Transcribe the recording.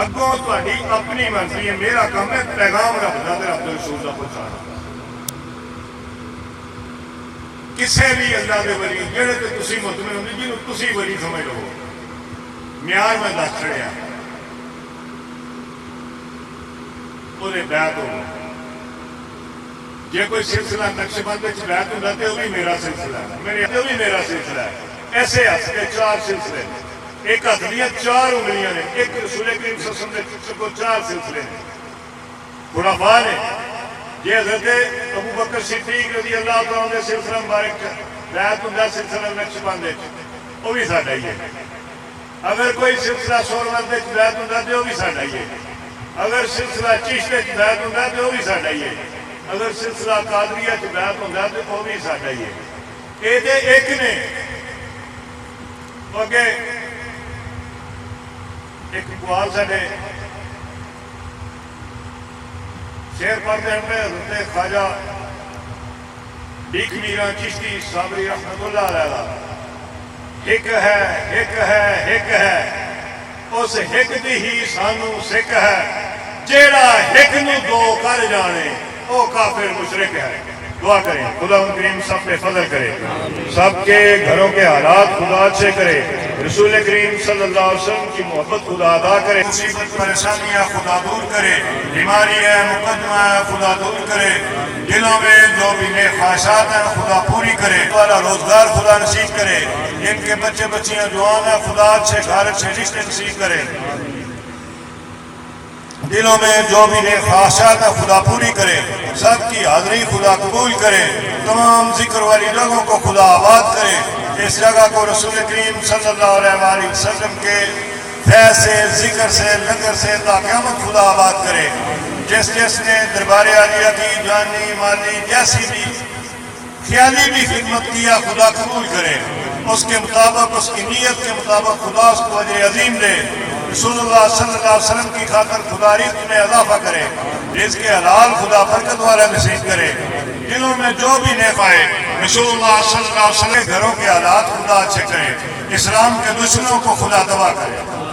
اگوں تہاڈی اپنی مرضی ہے، میرا کام ہے پیغام رب دا تے رب دے رسول دا پہنچانا۔ کسے بھی اللہ دے ولی جہڑے تے تسی مطمئن ہوندے جنوں تسی ولی سمجھ لو، معیار میں دس چھڑیا وہ بیعت ہو۔ جے کوئی سلسلہ نقش بند بیعت ہوندا تے وہ بھی میرا سلسلہ ہے، وہ بھی میرا سلسلہ ہے۔ ایسے ہاتھ کے چار سلسلے ہیں، ایک ہاتھ دیا چار انگلیاں نے، ایک رسول کریم صلی اللہ علیہ وسلم کو چار سلسلے ہیں، خلفاء نے۔ یہ حضرت ابو بکر صدیق رضی اللہ تعالیٰ عنہ سلسلہ مبارک بیعت ہوندا سلسلہ نقش بند وہ بھی ساڈا ہی ہے۔ اگر کوئی سلسلہ سورمند بیعت ہوندا تے وہ بھی ساڈا ہی ہے۔ اگر سلسلہ چشت بیعت ہوندا تے وہ بھی ساڈا ہی ہے۔ اگر سلسلہ قادریہ بیعت ہوندا تے وہ بھی ساڈا ہی ہے۔ یہ تے ایک نے اگے ایک اقبال ساڈے شعر پڑھتے ہیں حضرت خواجہ بھیکھ میرا چشتی صابری رحمت اللہ علیہ، ایک ہے ایک ہے ایک ہے اس ایک دی ہی سانو سکھ ہے، جیڑا ایک نو دو کر جانے وہ کافر مشرک ہے۔ دعا کریں خدا کریم سب پہ فضل کرے، سب کے گھروں کے حالات خدا اچھے کرے، رسول کریم صلی اللہ علیہ وسلم کی محبت خدا ادا کرے، مصیبت پریشانیاں خدا دور کرے، بیماری ہے مقدمہ ہے خدا دور کرے، دلوں میں جو بھی نیک خواہشات ہیں خدا پوری کرے، والا روزگار خدا نصیب کرے، ان کے بچے بچیاں جوان ہیں خدا اچھے گھر اچھے رشتے نصیب کرے، دلوں میں جو بھی نیک خواہشات ہیں خدا پوری کرے، سب کی حاضری خدا قبول کرے، تمام ذکر والی جگہوں کو خدا آباد کرے، اس جگہ کو رسول کریم صلی اللہ علیہ وسلم کے فیض سے ذکر سے لنگر سے تا قیامت خدا آباد کرے۔ جس جس نے دربار عالیہ کی جانی مالی جیسی بھی خیالی بھی خدمت کیا خدا قبول کرے، اس کے مطابق اس کی نیت کے مطابق خدا اس کو اجر عظیم دے، رسول اللہ صلی اللہ علیہ وسلم کی خاطر خدا رزق میں اضافہ کرے، رزق حلال خدا برکت والا نصیب کرے، دلوں میں جو بھی نیک آئے رسول اللہ صلی اللہ علیہ وسلم کے گھروں کے حالات خدا اچھے کرے، اسلام کے دشمنوں کو خدا تباہ کرے۔